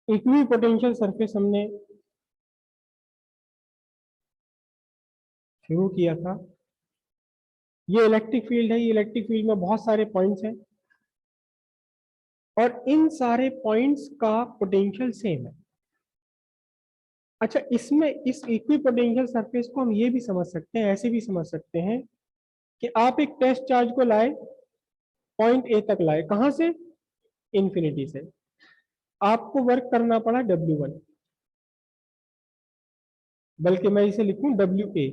Equi potential surface हमने शुरू किया था। ये इलेक्ट्रिक फील्ड है। ये इलेक्ट्रिक फील्ड में बहुत सारे पॉइंट्स हैं और इन सारे पॉइंट्स का पोटेंशियल सेम है। अच्छा, इसमें इस इक्वी पोटेंशियल सरफेस को हम ये भी समझ सकते हैं, ऐसे भी समझ सकते हैं कि आप एक टेस्ट चार्ज को लाए, पॉइंट ए तक लाए, कहां से? इन्फिनिटी से। आपको वर्क करना पड़ा W1, बल्कि मैं इसे लिखूं WA।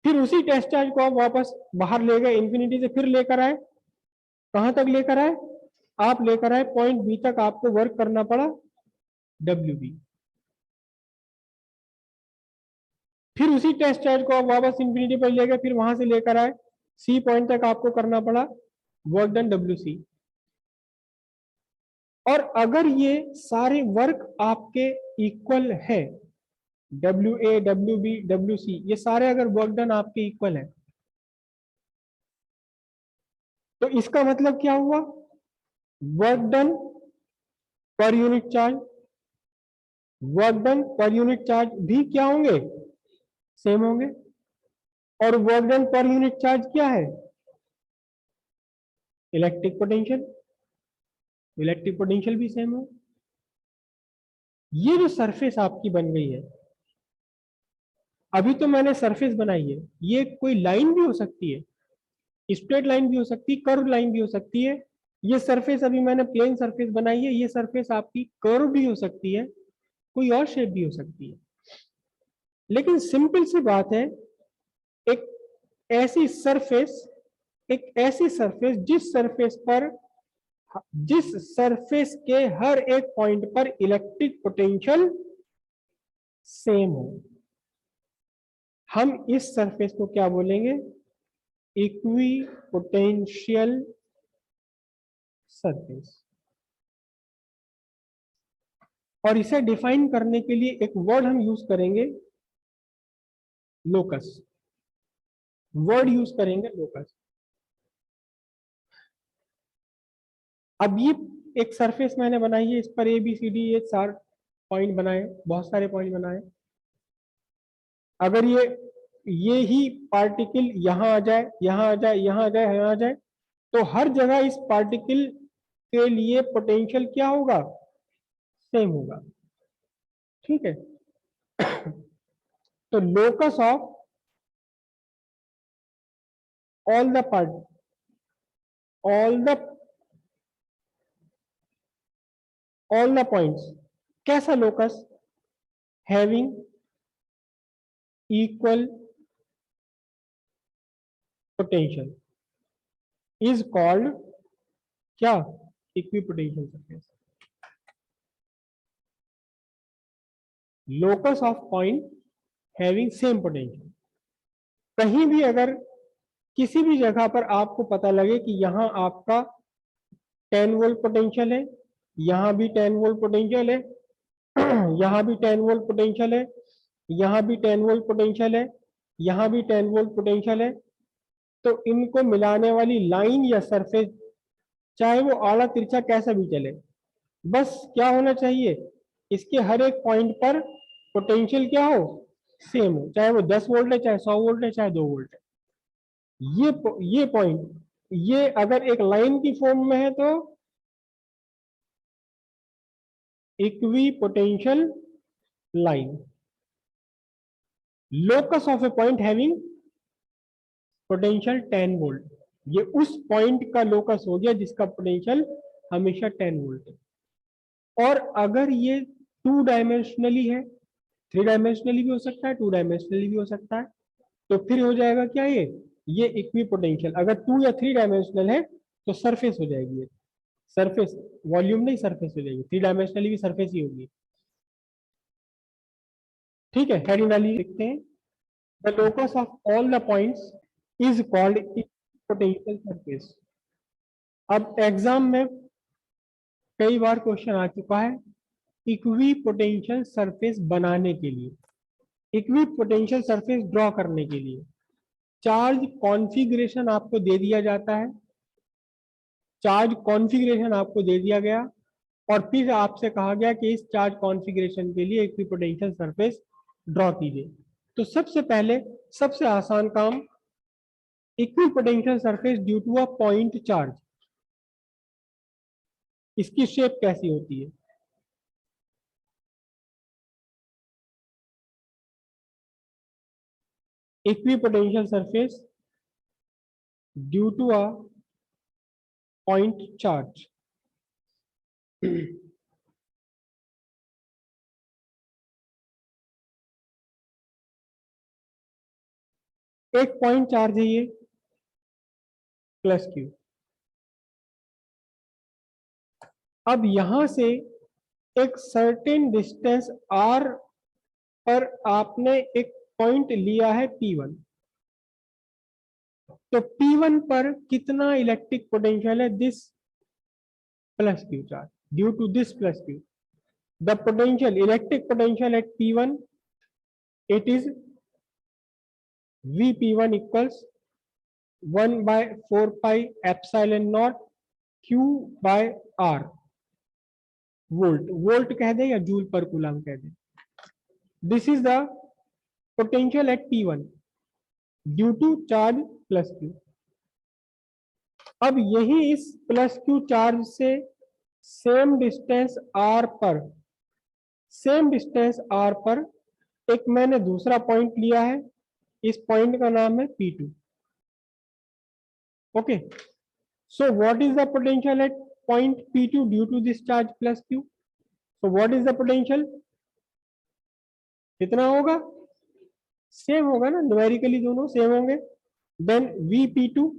फिर उसी टेस्ट चार्ज को आप वापस बाहर ले गए इन्फिनिटी से, फिर लेकर आए, कहां तक लेकर आए? आप लेकर आए पॉइंट बी तक, आपको वर्क करना पड़ा WB। फिर उसी टेस्ट चार्ज को आप वापस इन्फिनिटी पर ले गए, फिर वहां से लेकर आए सी पॉइंट तक, आपको करना पड़ा वर्क डन WC। और अगर ये सारे वर्क आपके इक्वल है, WA, WB, WC, ये सारे अगर वर्क डन आपके इक्वल है, तो इसका मतलब क्या हुआ? Work done per unit charge, work done per unit charge भी क्या होंगे? सेम होंगे। और work done per unit charge क्या है? Electric potential. इलेक्ट्रिक पोटेंशियल भी सेम हो। ये जो सरफेस आपकी बन गई है, अभी तो मैंने सरफेस बनाई है, ये कोई लाइन भी हो सकती है, स्ट्रेट लाइन भी हो सकती है, कर्व लाइन भी हो सकती है। ये सरफेस अभी मैंने प्लेन सरफेस बनाई है, ये सरफेस आपकी कर्व भी हो सकती है, कोई और शेप भी हो सकती है। लेकिन सिंपल सी बात है, एक ऐसी सरफेस, एक ऐसी सरफेस जिस सरफेस के हर एक पॉइंट पर इलेक्ट्रिक पोटेंशियल सेम हो, हम इस सरफेस को क्या बोलेंगे? Equi potential surface. और इसे डिफाइन करने के लिए एक वर्ड हम यूज करेंगे, लोकस। वर्ड यूज करेंगे लोकस। अब ये एक सरफेस मैंने बनाई है, इस पर ABCD ये 4 पॉइंट बनाए, बहुत सारे पॉइंट बनाए। अगर ये ही पार्टिकल यहां आ जाए, यहां आ जाए, यहां आ जाए, यहां आ जाए, तो हर जगह इस पार्टिकल के लिए पोटेंशियल क्या होगा? सेम होगा। ठीक है। तो locus of all the part all the points, कैसा locus? Having equal potential is called क्या? Equipotential surface. Locus of point having same potential. कहीं भी अगर किसी भी जगह पर आपको पता लगे कि यहां आपका 10 वोल्ट पोटेंशियल है, यहां भी 10 वोल्ट पोटेंशियल है, यहां भी 10 वोल्ट पोटेंशियल है, यहां भी 10 वोल्ट पोटेंशियल है, यहां भी 10 वोल्ट पोटेंशियल है, तो इनको मिलाने वाली लाइन या सरफेस, चाहे वो आड़ा तिरछा कैसा भी चले, बस क्या होना चाहिए? इसके हर एक पॉइंट पर पोटेंशियल क्या हो? सेम हो। चाहे वो 10 वोल्ट है, चाहे 100 वोल्ट है, चाहे 2 वोल्ट है। ये पॉइंट, ये अगर एक लाइन की फॉर्म में है तो equi potential line. Locus of A point having potential 10 volt, ये उस पॉइंट का लोकस हो गया जिसका पोटेंशियल हमेशा 10 वोल्ट है। और अगर ये 2 डायमेंशनली है, 3 डायमेंशनली भी हो सकता है, 2 डायमेंशनली भी हो सकता है, तो फिर हो जाएगा क्या? ये इक्वी पोटेंशियल। अगर 2 या 3 डायमेंशनल है तो सरफेस हो जाएगी, ये सरफेस, वॉल्यूम नहीं, सरफेस हो जाएगी। 3 डायमेंशनली भी सरफेस ही होगी। ठीक है, हेडिंग वाली लिखते हैं, the locus of all the points is called potential surface. अब एग्जाम में कई बार क्वेश्चन आ चुका है इक्वी पोटेंशियल सरफेस बनाने के लिए, इक्वी पोटेंशियल सरफेस ड्रॉ करने के लिए चार्ज कॉन्फ़िगरेशन आपको दे दिया जाता है। चार्ज कॉन्फ़िगरेशन आपको दे दिया गया, और फिर आपसे कहा गया कि इस चार्ज कॉन्फ़िगरेशन के लिए इक्विपोटेंशियल सरफेस ड्रॉ कीजिए। तो सबसे पहले सबसे आसान काम, equipotential surface due to a point charge, इसकी शेप कैसी होती है? Equipotential surface due to a point charge. एक पॉइंट चार्ज है ये, प्लस क्यू। अब यहां से एक सर्टेन डिस्टेंस r पर आपने एक पॉइंट लिया है P1। तो P1 पर कितना इलेक्ट्रिक पोटेंशियल है? This plus Q charge, due to this plus Q the potential, electric potential at P1, it is VP1 equals 1 by 4 pi epsilon naught Q by R। Volt, volt कह दे या joule पर coulomb कह दे। This is the potential at P1 due to charge plus Q. अब यही इस plus Q charge से सेम डिस्टेंस R पर, सेम डिस्टेंस R पर एक मैंने दूसरा पॉइंट लिया है, इस पॉइंट का नाम है P2। Okay, so what is the potential at point P2 due to this charge plus Q? So what is the potential? कितना होगा? सेम होगा ना, न्यूमेरिकली दोनों सेम होंगे। Then Vp2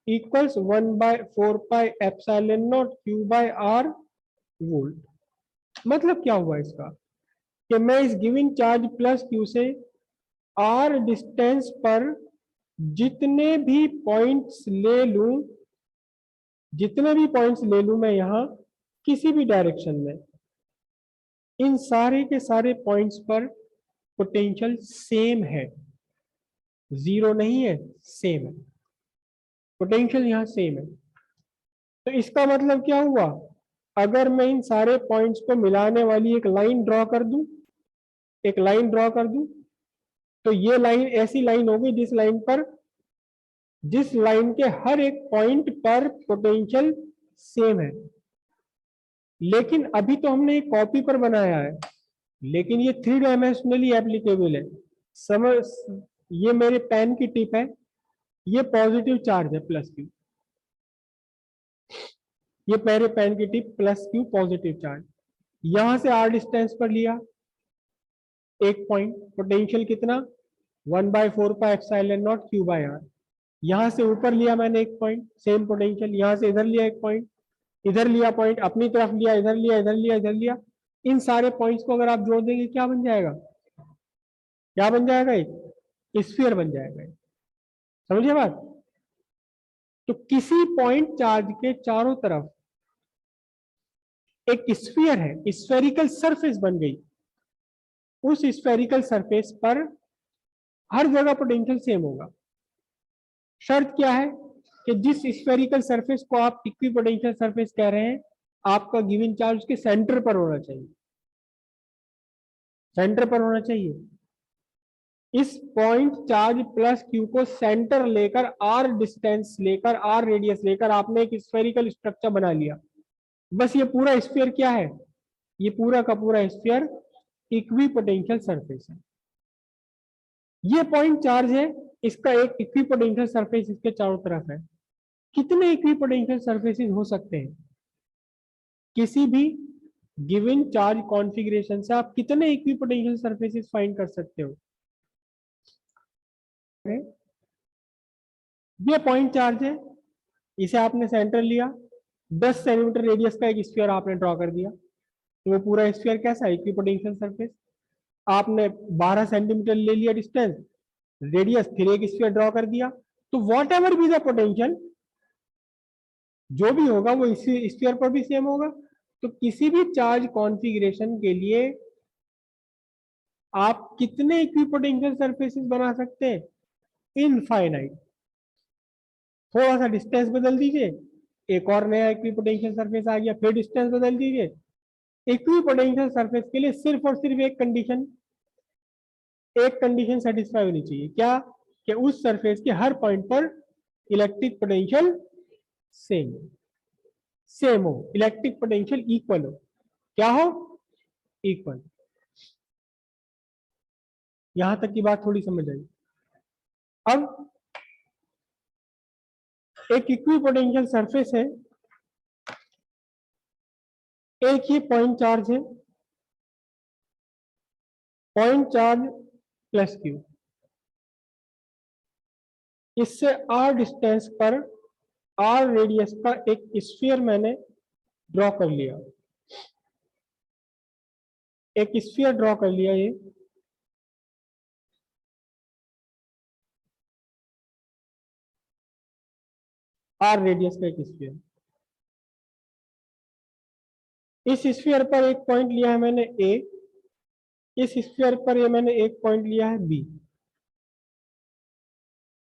equals 1 by 4 pi epsilon naught Q by R volt. मतलब क्या हुआ इसका कि मैं इस गिवन चार्ज प्लस क्यू से R डिस्टेंस पर जितने भी पॉइंट्स ले लूं, जितने भी पॉइंट्स ले लूं मैं यहां किसी भी डायरेक्शन में, इन सारे के सारे पॉइंट्स पर पोटेंशियल सेम है, जीरो नहीं है, सेम है, पोटेंशियल यहां सेम है। तो इसका मतलब क्या हुआ? अगर मैं इन सारे पॉइंट्स को मिलाने वाली एक लाइन ड्रॉ कर दूं, एक लाइन ड्रॉ कर दूं, तो ये लाइन ऐसी लाइन होगी जिस लाइन पर, जिस लाइन के हर एक पॉइंट पर पोटेंशियल सेम है। लेकिन अभी तो हमने एक कॉपी पर बनाया है, लेकिन ये 3 डायमेंशनली एप्लीकेबल है। समझ, ये मेरे पेन की टिप है, ये पॉजिटिव चार्ज है प्लस क्यू, ये मेरे पेन की tip plus Q positive charge. यहां से r डिस्टेंस पर लिया एक पॉइंट, पोटेंशियल कितना? 1 by 4 pi epsilon naught Q by R। यहां से ऊपर लिया मैंने एक पॉइंट, सेम पोटेंशियल, यहां से इधर लिया एक पॉइंट, इधर लिया पॉइंट, अपनी तरफ लिया, इधर लिया, इधर लिया, इधर लिया। इन सारे पॉइंट्स को अगर आप जोड़ देंगे क्या बन जाएगा? क्या बन जाएगा? एक स्फीयर बन जाएगा। समझिए बात? तो किसी पॉइंट चार्ज के चारों तरफ एक स्फीयर है, स्फेरिकल सरफेस बन गई। उस स्फेरिकल सरफेस पर हर जगह पोटेंशियल सेम होगा। शर्त क्या है कि जिस स्फेरिकल सरफेस को आप इक्विपोटेंशियल सरफेस कह रहे हैं, आपका गिवन चार्ज के सेंटर पर होना चाहिए, सेंटर पर होना चाहिए। इस पॉइंट चार्ज प्लस क्यू को सेंटर लेकर, आर डिस्टेंस लेकर, आर रेडियस लेकर आपने एक स्फेरिकल स्ट्रक्चर बना लिया। बस ये पूरा स्फीयर क्या है? ये पूरा का पूरा स्फीयर इक्विपोटेंशियल सरफेस है। ये पॉइंट चार्ज है, इसका एक इक्विपोटेंशियल सरफेस इसके चारों तरफ है। कितने इक्विपोटेंशियल सरफेसेस हो सकते हैं? किसी भी गिवन चार्ज कॉन्फ़िगरेशन से आप कितने इक्विपोटेंशियल सरफेसेस फाइंड कर सकते हो? ये पॉइंट चार्ज है, इसे आपने सेंटर लिया, 10 सेंटीमीटर रेडियस का एक स्फीयर आपने ड्रॉ कर दिया। तो वो पूरा स्फीयर कैसा है? Equipotential surface. आपने 12 सेंटीमीटर ले लिया डिस्टेंस, रेडियस, फिर एक स्फीयर ड्रॉ कर दिया। तो what ever be the potential, जो भी होगा वो इसी स्फीयर पर भी सेम होगा। तो किसी भी चार्ज कॉन्फ़िगरेशन के लिए आप कितने इक्विपोटेंशियल सरफेसेस बना सकते हैं? इनफाइनाइट। थोड़ा सा डिस्टेंस बदल दीजिए, एक और नया इक्विपोटेंशियल सरफेस आ गया, फिर डिस्टेंस बदल दीजिए, इक्विपोटेंशियल सरफेस के लिए सिर्फ और सिर्फ एक कंडीशन सेटिस्फाई होनी चाहिए, क्या? कि उस सरफेस के हर पॉइंट पर इलेक्ट्रिक पोटेंशियल सेम हो, इलेक्ट्रिक पोटेंशियल इक्वल हो। क्या हो? इक्वल। यहां तक की बात थोड़ी समझ आई। अब एक इक्विपोटेंशियल सरफेस है, एक ही पॉइंट चार्ज है, पॉइंट चार्ज प्लस क्यू। इससे आर डिस्टेंस पर, आर रेडियस का एक स्फीयर मैंने ड्रॉ कर लिया, एक स्फीयर ड्रॉ कर लिया। ये आर रेडियस का एक स्फीयर। इस स्फीयर पर एक पॉइंट लिया है मैंने ए, इस स्फीयर पर ये मैंने एक पॉइंट लिया है बी।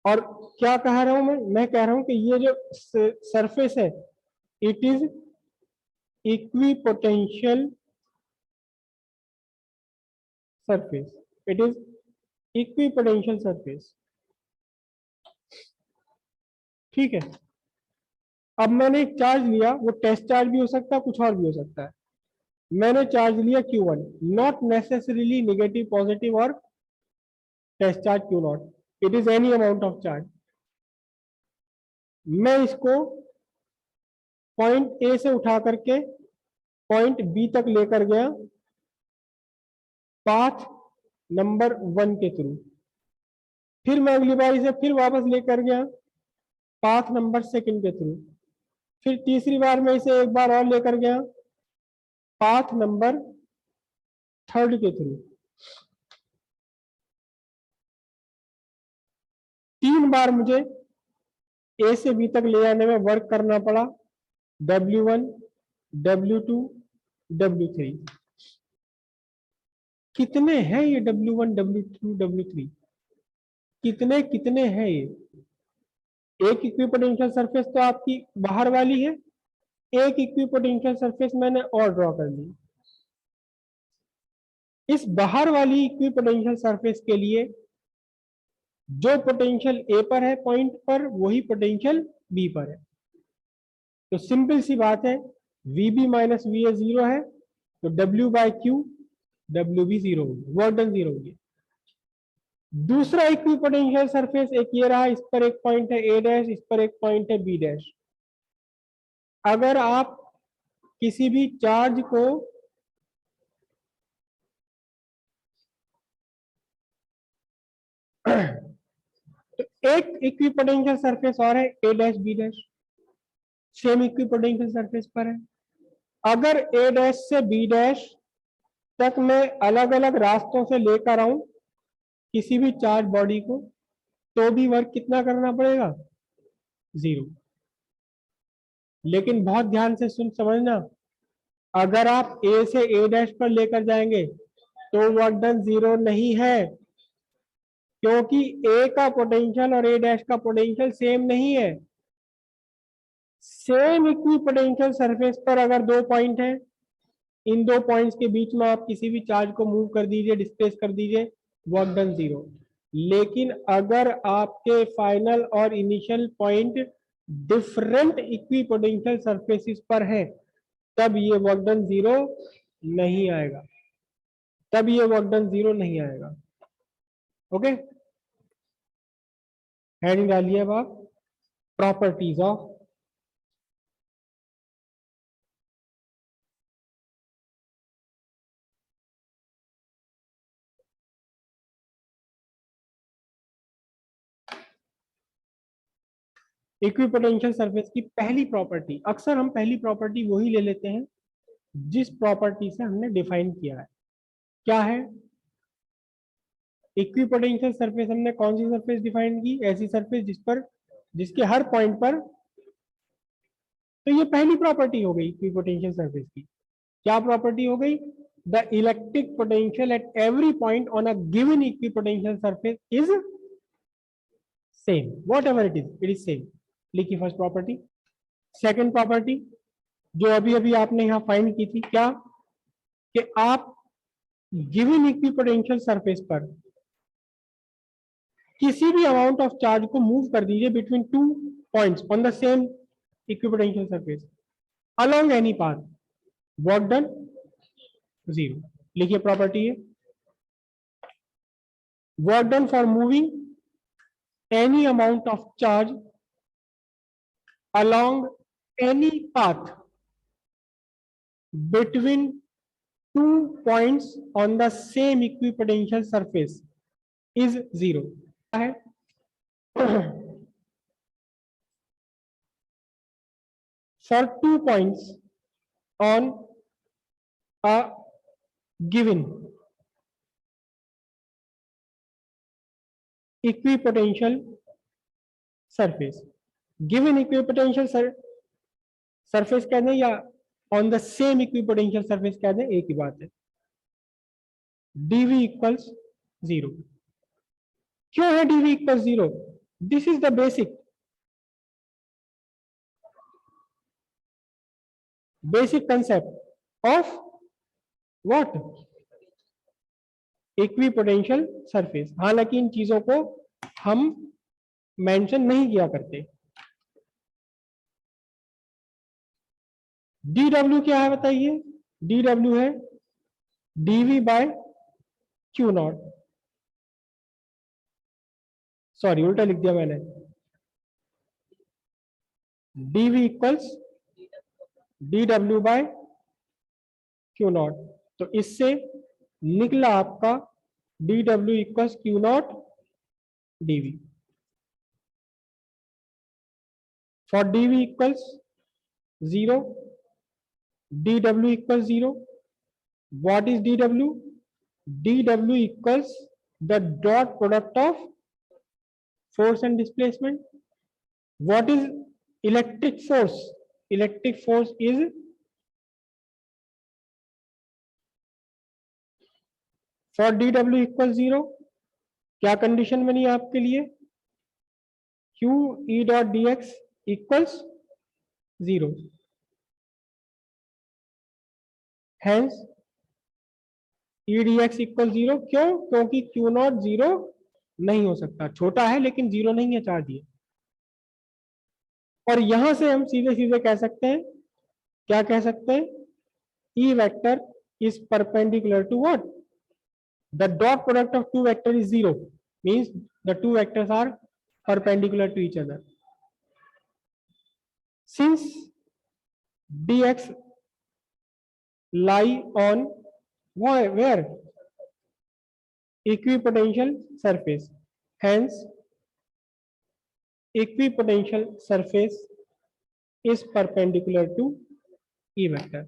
और क्या कह रहा हूं मैं कह रहा हूं कि ये जो सरफेस है, it is equipotential surface, it is equipotential surface. ठीक है। अब मैंने एक चार्ज लिया, वो टेस्ट चार्ज भी हो सकता है, कुछ और भी हो सकता है। मैंने चार्ज लिया Q1, not necessarily negative, positive और test charge Q0, it is any amount of charge. मैं इसको पॉइंट ए से उठा करके पॉइंट बी तक लेकर गया पाथ नंबर 1 के थ्रू। फिर मैं अगली बार इसे फिर वापस लेकर गया पाथ नंबर 2 के थ्रू। फिर तीसरी बार मैं इसे एक बार और लेकर गया पाथ नंबर 3 के थ्रू। 3 बार मुझे ए से बी तक ले जाने में वर्क करना पड़ा, W1, W2, W3। कितने हैं ये W1, W2, W3? कितने कितने हैं ये? एक इक्विपोटेंशियल सरफेस तो आपकी बाहर वाली है, एक इक्विपोटेंशियल सरफेस मैंने और ड्रॉ कर ली। इस बाहर वाली इक्विपोटेंशियल सरफेस के लिए जो पोटेंशियल ए पर है पॉइंट पर, वही पोटेंशियल बी पर है। तो सिंपल सी बात है, VB माइनस VA 0 है, तो W बाय क्यू, WB 0 होगी, वर्क डन 0 होगी। दूसरा इक्विपोटेंशियल सरफेस एक ये रहा, इस पर एक पॉइंट है A डैश, इस पर एक पॉइंट है B डैश। अगर आप किसी भी चार्ज को तो एक इक्विपोटेंशियल सरफेस और है A dash B dash, same equipotential surface पर है। अगर A डैश से B डैश तक मैं अलग अलग रास्तों से लेकर आऊं किसी भी चार्ज बॉडी को, तो भी वर्क कितना करना पड़ेगा? 0। लेकिन बहुत ध्यान से समझना, अगर आप A से A डैश पर लेकर जाएंगे तो वर्क डन 0 नहीं है, क्योंकि A का पोटेंशियल और A डैश का पोटेंशियल सेम नहीं है। सेम इक्विपोटेंशियल सरफेस पर अगर 2 पॉइंट है, इन 2 पॉइंट्स के बीच में आप किसी भी चार्ज को मूव कर दीजिए, डिस्प्लेस कर दीजिए, वर्क डन 0। लेकिन अगर आपके फाइनल और initial point different equipotential surfaces पर है, तब ये वर्क डन 0 नहीं आएगा, तब ये वर्क डन 0 नहीं आएगा। ओके, हेडिंग डालिए अब आप, प्रॉपर्टीज ऑफ इक्विपोटेंशियल सरफेस की पहली प्रॉपर्टी। अक्सर हम पहली प्रॉपर्टी वही ले लेते हैं जिस प्रॉपर्टी से हमने डिफाइन किया है। क्या है? इक्विपोटेंशियल सरफेस हमने कौन सी सरफेस डिफाइन की? ऐसी सरफेस जिसके हर पॉइंट पर, तो ये पहली प्रॉपर्टी हो गई इक्विपोटेंशियल सरफेस की। क्या प्रॉपर्टी हो गई? The electric potential at every point on a given equipotential surface is same, what ever it is same. लिखी फर्स्ट प्रॉपर्टी। सेकेंड प्रॉपर्टी जो अभी अभी आपने यहां फाइंड की थी, क्या? कि आप गिवन इक्विपोटेंशियल सरफेस पर किसी भी अमाउंट ऑफ चार्ज को मूव कर दीजिए between two points on the same equipotential surface along any path, work done zero. लिखिए प्रॉपर्टी है work done for moving any amount of charge along any path between two points on the same equipotential surface is zero है for 2 points on a given equipotential surface, given equipotential surface कह दें या on the same equipotential surface कह दें, एक ही बात है। dv equals 0। क्यों है dv equals 0? This is the basic concept of what? Equipotential surface. हालांकि इन चीजों को हम मेंशन नहीं किया करते। dw क्या है बताइए? dw है dv by Q not, sorry उल्टा लिख दिया मैंने, dv equals dw by Q not. तो इससे निकला आपका dw equals Q not dv। For dv equals 0, dw equals 0। What is dw? dw equals the dot product of force and displacement. What is electric force? Electric force is for dw equal 0 क्या condition बनी आपके लिए? q e dot dx equals 0। Hence e dx equal 0। क्यों? क्योंकि q not 0 नहीं हो सकता, छोटा है लेकिन 0 नहीं है चार्ज ये। और यहां से हम सीधे सीधे कह सकते हैं, क्या कह सकते हैं? e vector is perpendicular to what? The dot product of two vectors is 0, means the two vectors are perpendicular to each other. Since dx lie on where? Equipotential surface. Hence, equipotential surface is perpendicular to E vector.